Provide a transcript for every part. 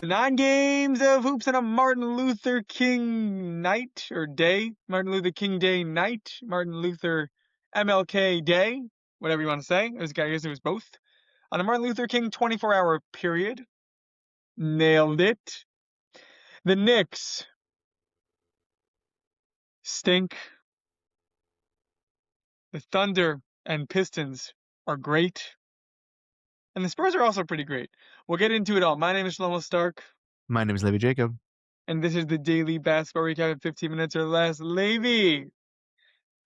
The 9 games of hoops on a Martin Luther King night or day. Martin Luther King Day night. Martin Luther MLK Day. Whatever you want to say. I guess it was both. On a Martin Luther King 24-hour period. Nailed it. The Knicks stink. The Thunder and Pistons are great. And the Spurs are also pretty great. We'll get into it all. My name is Shlomo Stark. My name is Levi Jacob. And this is the daily basketball recap in 15 minutes or less. Levi, should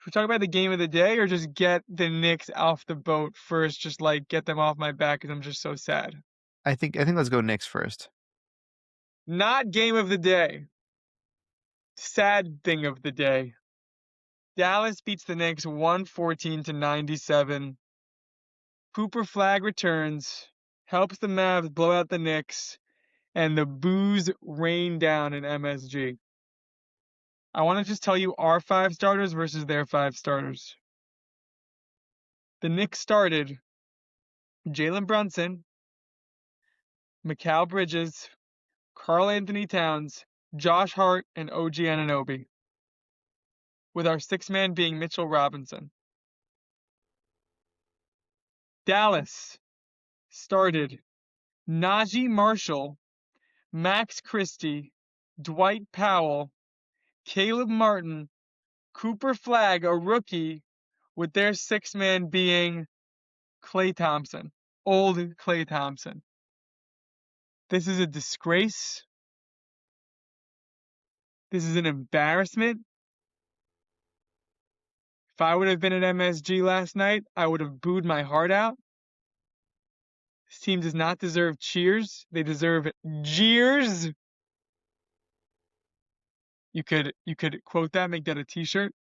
we talk about the game of the day or just get the Knicks off the boat first? Just like get them off my back because I'm just so sad. I think let's go Knicks first. Not game of the day. Sad thing of the day. Dallas beats the Knicks 114-97. Cooper Flag returns, helps the Mavs blow out the Knicks, and the boos rain down in MSG. I want to just tell you our 5 starters versus their 5 starters. The Knicks started Jalen Brunson, Mikal Bridges, Karl Anthony Towns, Josh Hart, and OG Anunoby, with our 6th man being Mitchell Robinson. Dallas started Najee Marshall, Max Christie, Dwight Powell, Caleb Martin, Cooper Flag, a rookie, with their 6th man being Klay Thompson, old Klay Thompson. This is a disgrace. This is an embarrassment. If I would have been at MSG last night, I would have booed my heart out. This team does not deserve cheers. They deserve jeers. You could quote that, make that a t-shirt.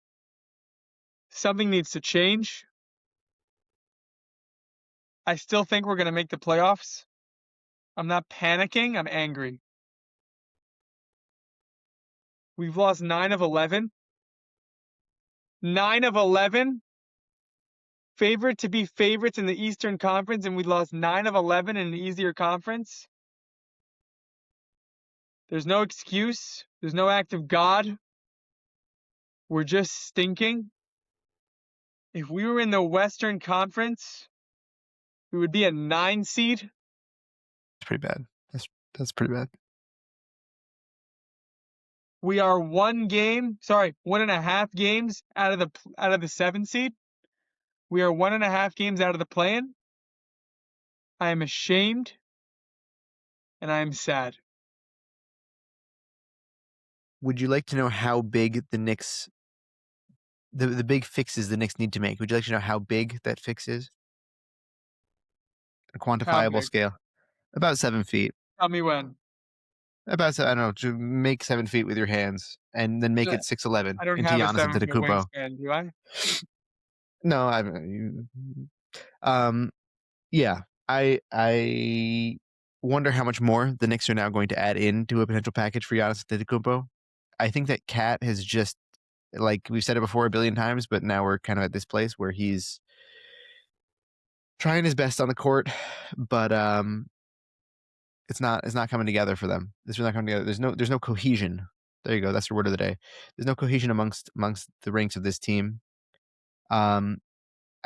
Something needs to change. I still think we're going to make the playoffs. I'm not panicking. I'm angry. We've lost 9 of 11. 9 of 11. Favorite to be favorites in the Eastern Conference, and we lost 9 of 11 in an easier conference. There's no excuse. There's no act of God. We're just stinking. If we were in the Western Conference, we would be a 9 seed. It's pretty bad. That's pretty bad. We are 1.5 games out of the 7 seed. We are 1.5 games out of the play-in. I am ashamed, and I am sad. Would you like to know how big the Knicks, the big fixes the Knicks need to make? Would you like to know how big that fix is? A quantifiable scale. About 7 feet. Tell me when. About, I don't know, to make 7 feet with your hands and then make it 6'11" I don't into have Giannis a 7-foot Antetokounmpo. wingspan, do I? No, yeah. I wonder how much more the Knicks are now going to add into a potential package for Giannis Antetokounmpo. I think that Cat has just, like we've said it before a billion times, but now we're kind of at this place where he's trying his best on the court, but it's not coming together for them. It's not coming together. There's no cohesion. There you go. That's the word of the day. There's no cohesion amongst the ranks of this team. I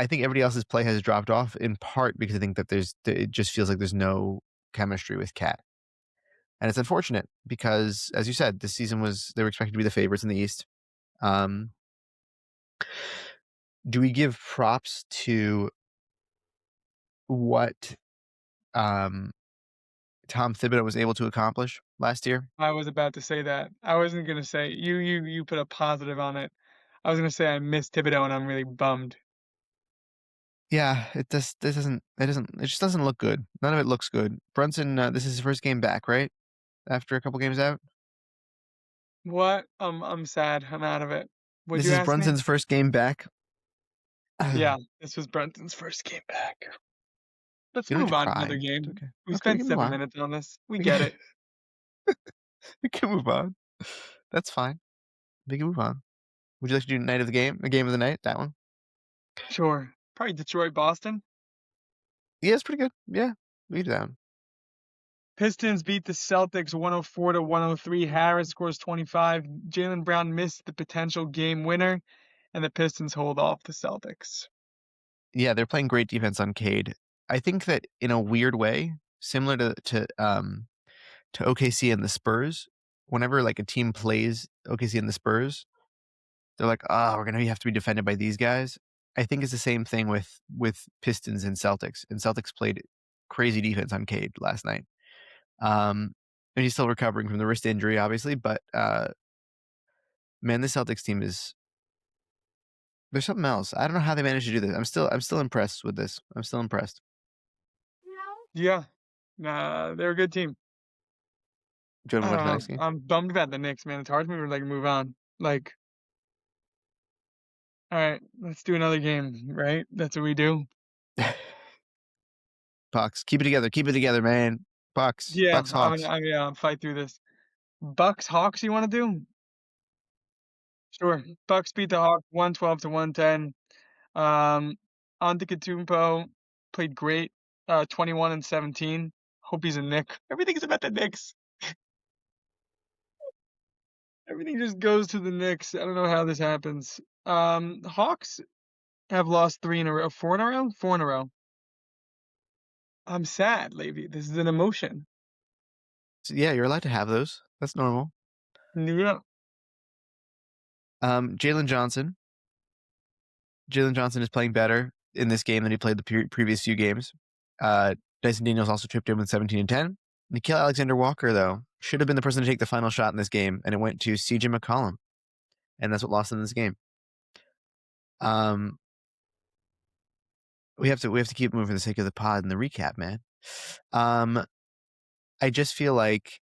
think everybody else's play has dropped off in part because I think that it just feels like there's no chemistry with Cat. And it's unfortunate because, as you said, this season they were expected to be the favorites in the East. Do we give props to what Tom Thibodeau was able to accomplish last year? I was about to say that. I wasn't gonna say you put a positive on it. I was gonna say I miss Thibodeau and I'm really bummed. Yeah, it just doesn't look good. None of it looks good. Brunson, this is his first game back, right? After a couple games out. What? I'm sad. I'm out of it. This is Brunson's first game back. Yeah, this was Brunson's first game back. Let's move on to another game. Okay. We spent 7 minutes on this. We get it. We can move on. That's fine. We can move on. Would you like to do night of the game? The game of the night? That one? Sure. Probably Detroit, Boston. Yeah, it's pretty good. Yeah, we can do that one. Pistons beat the Celtics 104 to 103. Harris scores 25. Jaylen Brown missed the potential game winner, and the Pistons hold off the Celtics. Yeah, they're playing great defense on Cade. I think that in a weird way, similar to OKC and the Spurs, whenever like a team plays OKC and the Spurs, they're like, oh, we're gonna have to be defended by these guys. I think it's the same thing with Pistons and Celtics. And Celtics played crazy defense on Cade last night. And he's still recovering from the wrist injury, obviously, but man, this Celtics team is there's something else. I don't know how they managed to do this. I'm still impressed with this. I'm still impressed. Yeah. Nah, they're a good team. Do you want to I go to don't the know. next game? I'm bummed about the Knicks, man. It's hard for me to like move on. Like, all right, let's do another game, right? That's what we do. Bucks, keep it together. Keep it together, man. Bucks, Yeah, Bucks, Hawks. I'm yeah, fight through this. Bucks Hawks, you want to do? Sure. Bucks beat the Hawks 112 to 110. Antetokounmpo played great. 21 and 17. Hope he's a Knick. Everything's about the Knicks. Everything just goes to the Knicks. I don't know how this happens. Hawks have lost 3 in a row, 4 in a row, 4 in a row. I'm sad, Levi. This is an emotion. So, yeah, you're allowed to have those. That's normal. Yeah. Jalen Johnson. Jalen Johnson is playing better in this game than he played the previous few games. Dyson Daniels also tripped in with 17 and 10. Nickeil Alexander-Walker, though, should have been the person to take the final shot in this game, and it went to CJ McCollum, and that's what lost in this game. We have to keep moving for the sake of the pod and the recap, man. I just feel like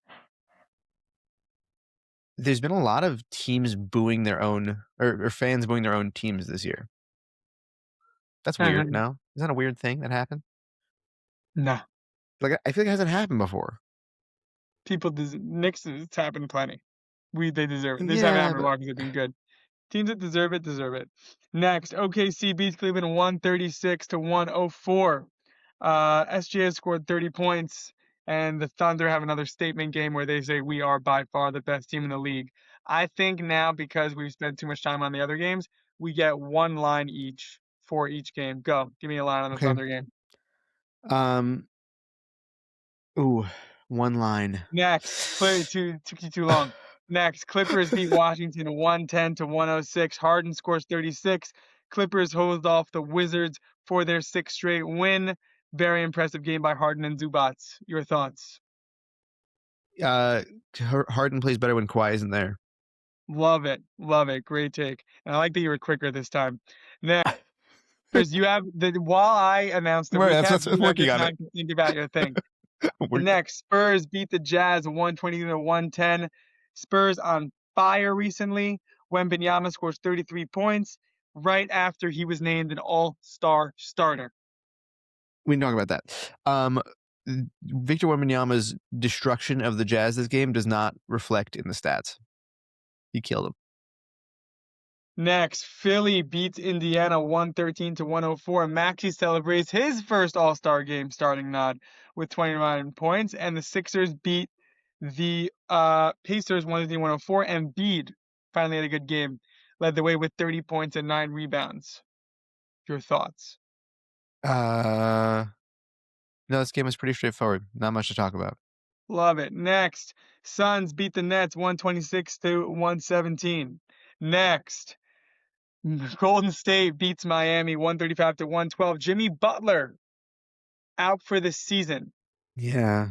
there's been a lot of teams booing their own or fans booing their own teams this year. That's weird. No, is that a weird thing that happened? Nah. Like I feel like it hasn't happened before. Knicks, it's happened plenty. They deserve it. This haven't Yeah, happened a but lot because they've been good. Teams that deserve it, deserve it. Next, OKC beats Cleveland 136 to 104. SGA scored 30 points, and the Thunder have another statement game where they say we are by far the best team in the league. I think now, because we've spent too much time on the other games, we get one line each for each game. Go. Give me a line on the okay. Thunder game. Ooh, one line. Next, took you too long. Next, Clippers beat Washington 110 to 106. Harden scores 36. Clippers hold off the Wizards for their 6th straight win. Very impressive game by Harden and Zubac. Your thoughts? Harden plays better when Kawhi isn't there. Love it. Love it. Great take. And I like that you were quicker this time. Next, you have while I announce the Right, recap, I'm you have the working on time it. to think about your thing. Next, Spurs beat the Jazz 120 to 110. Spurs on fire recently. Wembanyama scores 33 points right after he was named an all-star starter. We can talk about that. Victor Wembanyama's destruction of the Jazz this game does not reflect in the stats. He killed them. Next, Philly beats Indiana 113 to 104. Maxey celebrates his first all-star game starting nod with 29 points. And the Sixers beat the Pacers 113-104. And Embiid finally had a good game. Led the way with 30 points and 9 rebounds. Your thoughts? No, this game was pretty straightforward. Not much to talk about. Love it. Next, Suns beat the Nets 126 to 117. Next, Golden State beats Miami 135 to 112. Jimmy Butler out for the season, Yeah.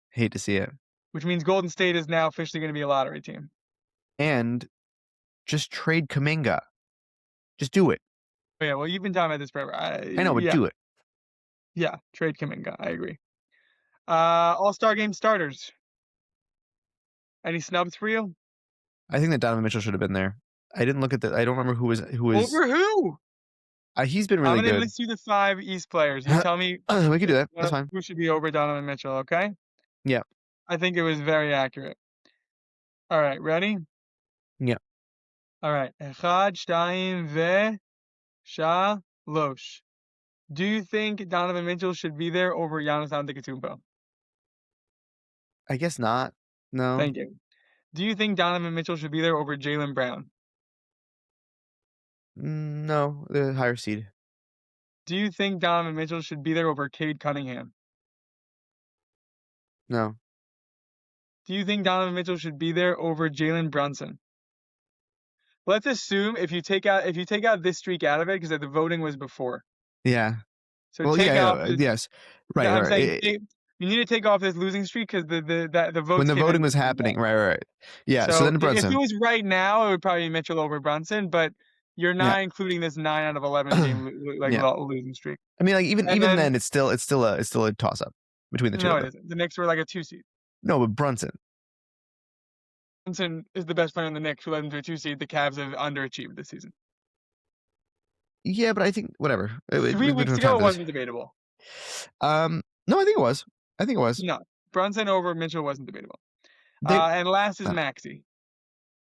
Hate to see it. which means Golden State is now officially going to be a lottery team. And just trade Kuminga. Just do it. Oh, yeah, well, you've been talking about this forever. I know, but Yeah, do it. yeah, trade Kuminga. I agree. All-Star game starters. Any snubs for you? I think that Donovan Mitchell should have been there. I didn't look at the. I don't remember who was. Over who? He's been really I'm going to good. list you the 5 East players. You tell me We could do that. That's fine. who should be over Donovan Mitchell, okay? Yeah. I think it was very accurate. All right, ready? Yeah. All right. אחד, שתיים, ושלוש. Do you think Donovan Mitchell should be there over Giannis Antetokounmpo? I guess not. No. Thank you. Do you think Donovan Mitchell should be there over Jaylen Brown? No, the higher seed. Do you think Donovan Mitchell should be there over Cade Cunningham? No. Do you think Donovan Mitchell should be there over Jalen Brunson? Let's assume if you take out this streak out of it, because the voting was before. Yeah. So Well, take off yeah, the. yes. Right, I'm saying right. you need to take off this losing streak because the When votes the came in voting was before happening, that. right. Yeah, so So then if it Brunson. was right now, it would probably be Mitchell over Brunson, but you're Yeah. not including this 9 out of 11 game Yeah. losing streak. I mean, like And even then then, it's still a toss up between the two no, of it them. isn't. The Knicks were like a 2 seed. No, but Brunson. Brunson is the best player on the Knicks who led them to a 2 seed. The Cavs have underachieved this season. Yeah, but I think whatever. We 3 don't weeks have ago, time it for this. wasn't debatable. No, I think it was. I think it was. No, Brunson over Mitchell wasn't debatable. They And last is uh, Maxey.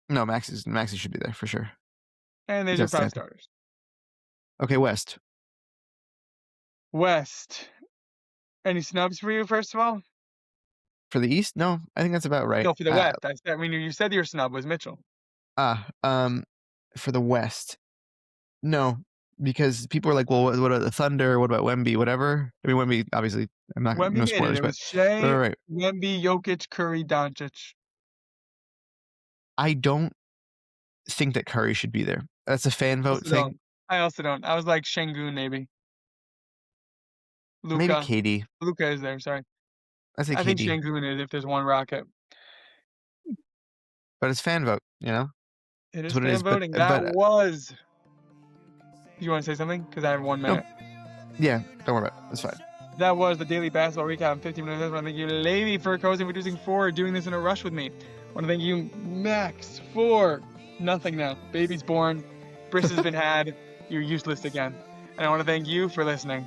no, Maxey should be there for sure. And there's He's your 5 outstanding. starters. Okay, West. West. Any snubs for you, first of all? For the East? No, I think that's about right. No, for the West. I mean, you said your snub was Mitchell. Ah, for the West. No, because people are like, well, what about the Thunder? What about Wemby? Whatever. I mean, Wemby, obviously, I'm not Wemby no made it. spoilers, It but was Shea, right. Wemby, Jokic, Curry, Doncic. I don't think that Curry should be there. That's a fan vote thing. I also don't. I was like Şengün maybe. Maybe Luka. KD. Luka is there. Sorry. I say I think KD, Şengün is if there's one Rocket. but it's fan vote. You know, It that's is what it fan is. voting. That was. You want to say something? Because I have 1 no, minute. yeah, don't worry about it. That's fine. That was the daily basketball recap in 15 minutes. I want to thank you, Levi, for coaching, producing, for doing this in a rush with me. I want to thank you, Max, for nothing now. Baby's born. Briss has been had. You're useless again. And I want to thank you for listening.